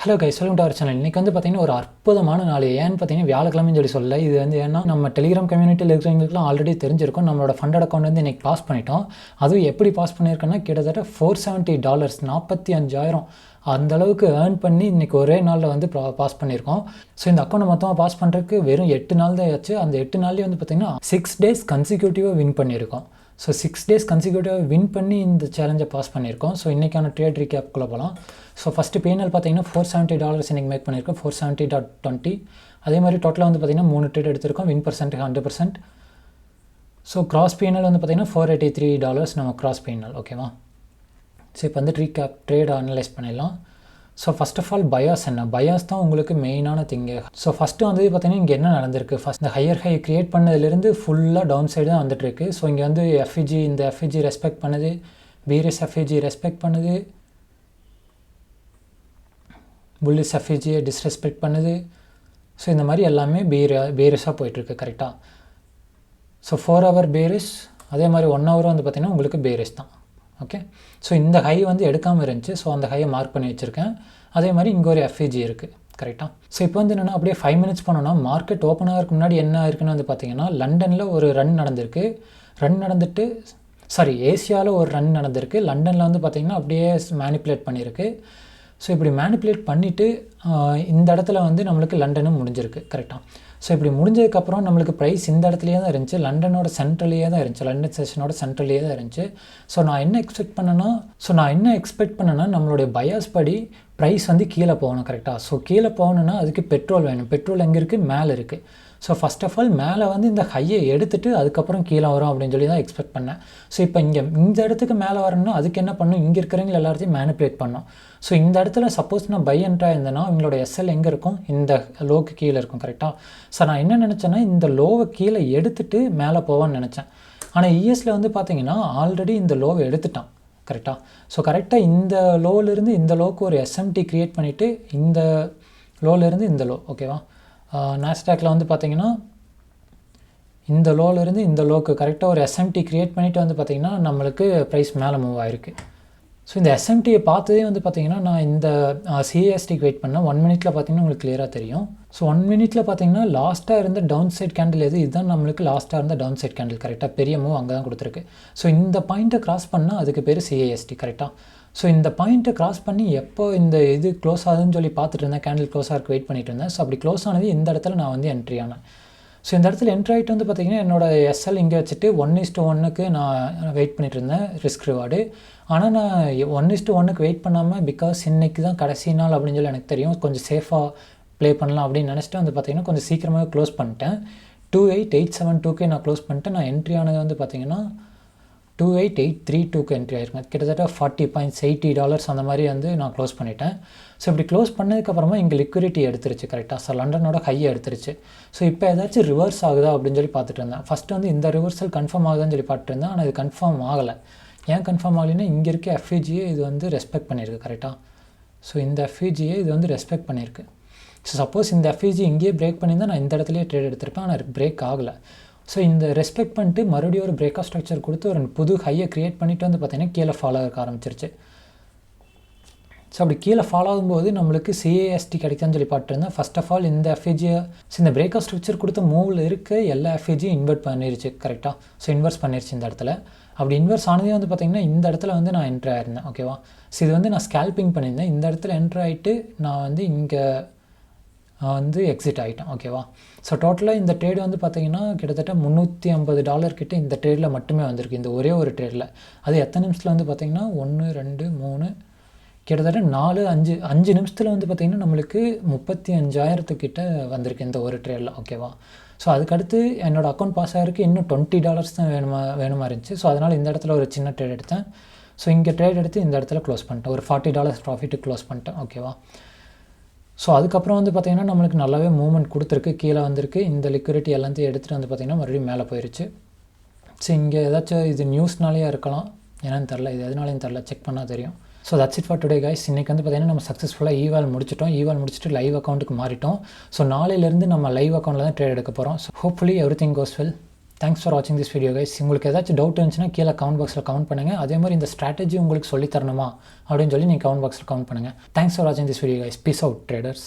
Hello guys, welcome to our channel. இன்றைக்கி வந்து பார்த்திங்கன்னா ஒரு அற்புதமான நாள். ஏன்னு பார்த்தீங்கன்னா வியாழக்கிழமைன்னு சொல்ல. இது வந்து ஏன்னா நம்ம டெலிகிராம் கம்யூனிட்டியில் இருக்கிறவங்களுக்குலாம் ஆல்ரெடி தெரிஞ்சிருக்கும். நம்மளோட ஃபண்டட் அக்கௌண்ட் வந்து இன்றைக்கி பாஸ் பண்ணிட்டோம். அதுவும் எப்படி பாஸ் பண்ணியிருக்கோன்னா கிட்டத்தட்ட $470 45,000 அந்தளவுக்கு ஏர்ன் பண்ணி இன்றைக்கி ஒரே நாளில் வந்து பாஸ் பண்ணியிருக்கோம். ஸோ இந்த அக்கௌண்ட்டை மொத்தமாக பாஸ் பண்ணுறதுக்கு வெறும் 8 நாள் தான் ஆச்சு. அந்த 8 நாள்லேயே வந்து பார்த்திங்கன்னா 6 days கன்சிக்யூட்டிவாக வின் பண்ணியிருக்கோம். ஸோ 6 days கன்சிக்யூட்டிவாக வின் பண்ணி இந்த சேலஞ்சை பாஸ் பண்ணியிருக்கோம். ஸோ இன்றைக்கான ட்ரேட் ரீகேப்குள்ளே போகலாம். ஸோ ஃபஸ்ட்டு P&L பார்த்தீங்கன்னா $470 இன்றைக்கி மேக் பண்ணியிருக்கோம். 470.20. அதே மாதிரி டோட்டலாக வந்து பார்த்திங்கன்னா 3 ட்ரேட் எடுத்திருக்கோம். Win percent 100%. So cross P&L வந்து பார்த்திங்கன்னா $483 நம்ம கிராஸ் P&L. ஓகேவா? ஸோ இப்போ வந்து ரீகேப் ட்ரேட் அனலைஸ் பண்ணிடலாம். So first of all bias என்ன? பயாஸ் தான் உங்களுக்கு மெயினான திங்கு. ஸோ ஃபஸ்ட்டு வந்து பார்த்திங்கன்னா இங்கே என்ன நடந்திருக்கு? ஃபஸ்ட் இந்த ஹையர் ஹை க்ரியேட் பண்ணதுலேருந்து ஃபுல்லாக டவுன் சைடு தான் வந்துட்டுருக்கு. ஸோ இங்கே வந்து இந்த எஃப்இஜி ரெஸ்பெக்ட் பண்ணுது, பீரிஸ் எஃப்இஜி ரெஸ்பெக்ட் பண்ணுது, புல்லிஸ் எஃப்இஜியை டிஸ்ரெஸ்பெக்ட் பண்ணுது. ஸோ இந்த மாதிரி எல்லாமே பேரிஸாக போயிட்டுருக்கு. கரெக்டாக? ஸோ 4 hour பேரிஸ், அதே மாதிரி 1 hour வந்து பார்த்திங்கன்னா உங்களுக்கு பேரிஸ் தான். ஓகே. ஸோ இந்த ஹை வந்து எடுக்காமல் இருந்துச்சு. ஸோ அந்த ஹையை மார்க் பண்ணி வச்சுருக்கேன். அதே மாதிரி இங்கே ஒரு எஃப்இஜி இருக்குது. கரெக்டாக? ஸோ இப்போ வந்து என்னென்னா அப்படியே 5 minutes போனோன்னா மார்க்கெட் ஓப்பன் ஆகிறதுக்கு முன்னாடி என்ன இருக்குன்னு வந்து பார்த்திங்கன்னா லண்டனில் ஒரு ரன் நடந்திருக்கு. ஏசியாவில் ஒரு ரன் நடந்திருக்கு. லண்டனில் வந்து பார்த்திங்கன்னா அப்படியே மேனிப்புலேட் பண்ணியிருக்கு. ஸோ இப்படி மேனிப்புலேட் பண்ணிவிட்டு இந்த இடத்துல வந்து நம்மளுக்கு லண்டனும் முடிஞ்சிருக்கு. கரெக்டாக? ஸோ இப்படி முடிஞ்சதுக்கப்புறம் நம்மளுக்கு ப்ரைஸ் இந்த இடத்துலையே தான் இருந்துச்சு. லண்டனோட சென்ட்ரலையே தான் இருந்துச்சு. லண்டன் செஷனோட சென்ட்ரலையே தான் இருந்துச்சு. ஸோ நான் என்ன எக்ஸ்பெக்ட் பண்ணேன்னா நம்மளுடைய பயாஸ் படி ப்ரைஸ் வந்து கீழே போகணும். கரெக்டாக? ஸோ கீழே போகணுன்னா அதுக்கு பெட்ரோல் வேணும். பெட்ரோல் எங்கே இருக்குது? மேலே இருக்குது. ஸோ ஃபஸ்ட் ஆஃப் ஆல் மேலே வந்து இந்த ஹையை எடுத்துகிட்டு அதுக்கப்புறம் கீழே வரும் அப்படின்னு சொல்லி தான் எக்ஸ்பெக்ட் பண்ணேன். ஸோ இப்போ இந்த இடத்துக்கு மேலே வரணும்னா அதுக்கு என்ன பண்ணணும்? இங்கே இருக்கிறவங்க எல்லாத்தையும் மேனிப்புலேட் பண்ணணும். ஸோ இந்த இடத்துல சப்போஸ் நான் பை என்ட்ராக இருந்தேன்னா இவங்களோட எஸ்எல் எங்கே இருக்கும்? இந்த லோக்கு கீழே இருக்கும். கரெக்டாக? ஸோ நான் என்ன நினச்சேன்னா இந்த லோவை கீழே எடுத்துகிட்டு மேலே போவான்னு நினச்சேன். ஆனால் இஎஸ்சில் வந்து பார்த்தீங்கன்னா ஆல்ரெடி இந்த லோவை எடுத்துட்டான். கரெக்டாக? ஸோ கரெக்டாக இந்த லோவிலேருந்து இந்த லோவுக்கு ஒரு எஸ்எம்டி க்ரியேட் பண்ணிவிட்டு இந்த லோவிலேருந்து இந்த லோ. ஓகேவா? நாஸ்டாக்ல வந்து பார்த்திங்கன்னா இந்த லோவிலேருந்து இந்த லோக்கு கரெக்டாக ஒரு எஸ்எம்டி க்ரியேட் பண்ணிவிட்டு வந்து பார்த்திங்கன்னா நம்மளுக்கு ப்ரைஸ் மேலே மூவ் ஆகிருக்கு. ஸோ இந்த எஸ்எம்டியை பார்த்ததே வந்து பார்த்திங்கன்னா நான் இந்த சிஏஎஸ்டிக்கு வெயிட் பண்ணேன். 1 minute பார்த்திங்கன்னா உங்களுக்கு கிளியராக தெரியும். ஸோ 1 minute பார்த்திங்கன்னா லாஸ்ட்டாக இருந்த டவுன் சைட் கேண்டில் இதுதான் நம்மளுக்கு லாஸ்ட்டாக இருந்த டவுன் சைட் கேண்டில். கரெக்டாக? பெரிய மூவ் அங்கே தான் கொடுத்துருக்கு. ஸோ இந்த பாயிண்ட்டை கிராஸ் பண்ணால் அதுக்கு பேர் சிஏஎஸ்டி. கரெக்டாக? ஸோ இந்த பாயிண்ட்டை கிராஸ் பண்ணி எப்போ இந்த இது க்ளோஸ் ஆகுதுன்னு சொல்லி பார்த்துட்டு இருந்தேன். கேண்டில் க்ளோஸ் ஆகிறதுக்கு வெயிட் பண்ணிட்டு இருந்தேன். ஸோ அப்படி க்ளோஸ் ஆனது இந்த இடத்துல நான் வந்து என்ட்ரி ஆனேன். ஸோ இந்த இடத்துல என்ட்ரி ஆகிட்டு வந்து பார்த்திங்கன்னா என்னோடய எஸ்எல் இங்கே வச்சுட்டு 1:1 நான் வெயிட் பண்ணிட்டு இருந்தேன் ரிஸ்க் ரிவார்டு. ஆனால் நான் 1:1 வெயிட் பண்ணாமல் பிகாஸ் இன்றைக்கி தான் கடைசி நாள் அப்படின்னு சொல்லி எனக்கு தெரியும், கொஞ்சம் சேஃபாக ப்ளே பண்ணலாம் அப்படின்னு நினச்சிட்டு வந்து பார்த்திங்கன்னா கொஞ்சம் சீக்கிரமாக க்ளோஸ் பண்ணிட்டேன். 28,872 நான் க்ளோஸ் பண்ணிட்டேன். நான் என்ட்ரி ஆனது வந்து பார்த்திங்கன்னா 28,832 என்ட்ரி ஆயிருக்கேன். கிட்டத்தட்ட $40.80 அந்த மாதிரி வந்து நான் க்ளோஸ் பண்ணிட்டேன். ஸோ இப்படி க்ளோஸ் பண்ணதுக்கப்புறமா இங்கே லிக்விடிட்டி எடுத்துருச்சு. கரெக்டாக? ஸோ லண்டனோட ஹையை எடுத்துருச்சு. ஸோ இப்போ ஏதாச்சும் ரிவர்ஸ் ஆகுதா அப்படின்னு சொல்லி பார்த்துட்டு இருந்தேன். ஃபஸ்ட்டு வந்து இந்த ரிவர்சல் கன்ஃபார்ம் ஆகுதான்னு சொல்லி பார்த்துட்டு இருந்தேன். ஆனால் இது கன்ஃபார்ம் ஆகலை. ஏன் கன்ஃபார்ம் ஆகலைன்னா இங்கே இருக்க எஃப்இஜியை இது வந்து ரெஸ்பெக்ட் பண்ணியிருக்கு. கரெக்டாக? ஸோ இந்த எஃப்இஜியை இது வந்து ரெஸ்பெக்ட் பண்ணியிருக்கு. ஸோ சப்போஸ் இந்த எஃப்இஜி இங்கேயே பிரேக் பண்ணியிருந்தால் நான் இந்த இடத்துலையே ட்ரேட் எடுத்திருப்பேன். ஆனால் பிரேக் ஆகலை. ஸோ இந்த ரெஸ்பெக்ட் பண்ணிட்டு மறுபடியும் ஒரு பிரேக் ஆஃப் ஸ்ட்ரக்சர் கொடுத்து ஒரு புது ஹையை க்ரியேட் பண்ணிவிட்டு வந்து பார்த்திங்கன்னா கீழே ஃபாலோ ஆக ஆரம்பிச்சிருச்சு. ஸோ அப்படி கீழே ஃபாலோ ஆகும்போது நம்மளுக்கு சிஏஎஸ்டி கிடைக்கான்னு சொல்லி பார்த்துருந்தேன். ஃபஸ்ட் ஆஃப் ஆல் இந்த எஃப்இஜியை இந்த பிரேக் ஆஃப் ஸ்ட்ரக்சர் கொடுத்த மூவில் இருக்க எல்லா எஃப்இஜியும் இன்வெர்ட் பண்ணிருச்சு. கரெக்டாக? ஸோ இன்வெர்ஸ் பண்ணிருச்சு இந்த இடத்துல. அப்படி இன்வெர்ஸ் ஆனதே வந்து பார்த்திங்கன்னா இந்த இடத்துல வந்து நான் என்ட்ரு ஆயிருந்தேன். ஓகேவா? ஸோ இது வந்து நான் ஸ்கேல்பிங் பண்ணியிருந்தேன். இந்த இடத்துல என்ட்ரு ஆகிட்டு நான் வந்து இங்கே வந்து எக்ஸிட் ஆகிட்டேன். ஓகேவா? ஸோ டோட்டலாக இந்த ட்ரேடு வந்து பார்த்திங்கன்னா கிட்டத்தட்ட $350 கிட்ட இந்த ட்ரேடில் மட்டுமே வந்திருக்கு. இந்த ஒரே ஒரு ட்ரேடில். அது எத்தனை நிமிஷத்தில் வந்து பார்த்திங்கன்னா 1 2 3 கிட்டத்தட்ட 4 5 நிமிஷத்தில் வந்து பார்த்திங்கன்னா நம்மளுக்கு 35,000 கிட்ட வந்திருக்கு இந்த ஒரு ட்ரேடில். ஓகேவா? ஸோ அதுக்கடுத்து என்னோடய அக்கௌண்ட் பாஸ் ஆகிறதுக்கு இன்னும் $20 தான் வேணுமா இருந்துச்சு. ஸோ அதனால் இந்த இடத்துல ஒரு சின்ன ட்ரேட் எடுத்தேன். ஸோ இங்கே ட்ரேட் எடுத்து இந்த இடத்துல க்ளோஸ் பண்ணிட்டேன். ஒரு $40 ப்ராஃபிட்டு க்ளோஸ் பண்ணிட்டேன். ஓகேவா? ஸோ அதுக்கப்புறம் வந்து பார்த்திங்கன்னா நம்மளுக்கு நல்லாவே மூவ்மெண்ட் கொடுத்துருக்கு. கீழே வந்திருக்கு. இந்த லிக்விடிட்டி எல்லாத்தையும் எடுத்துகிட்டு வந்து பார்த்திங்கன்னா மறுபடியும் மேலே போயிடுச்சு. ஸோ இங்கே ஏதாச்சும் இது நியூஸ்னாலேயே இருக்கலாம், என்னன்னு தெரில, இது எதனாலையும் தெரில, செக் பண்ணால் தெரியும். So that's it for today guys. இன்றைக்கி வந்து பார்த்திங்கன்னா நம்ம சக்ஸஸ்ஃபுல்லாக ஈவால் முடிச்சுட்டு லைவ் அக்கௌண்ட்டுக்கு மாறிட்டோம். ஸோ நாளையிலேருந்து நம்ம லைவ் அக்கௌண்ட்டில் தான் ட்ரேட் எடுக்க போகிறோம். So hopefully every thing cos well. Thanks for வாட்சிங் திஸ் வீடியோ கைஸ். உங்களுக்கு ஏதாச்சும் டவுட் இருந்துச்சுன்னா கீழே கமெண்ட் பாக்ஸில் கமெண்ட் பண்ணுங்கள். அதே மாதிரி இந்த ஸ்ட்ராட்டஜி உங்களுக்கு சொல்லி தரணுமா அப்படின்னு சொல்லி நீங்கள் கமெண்ட் பாக்ஸில் கமெண்ட் பண்ணுங்கள். தேங்க்ஸ் ஃபார் வாட்சிங் this video guys. Peace out traders.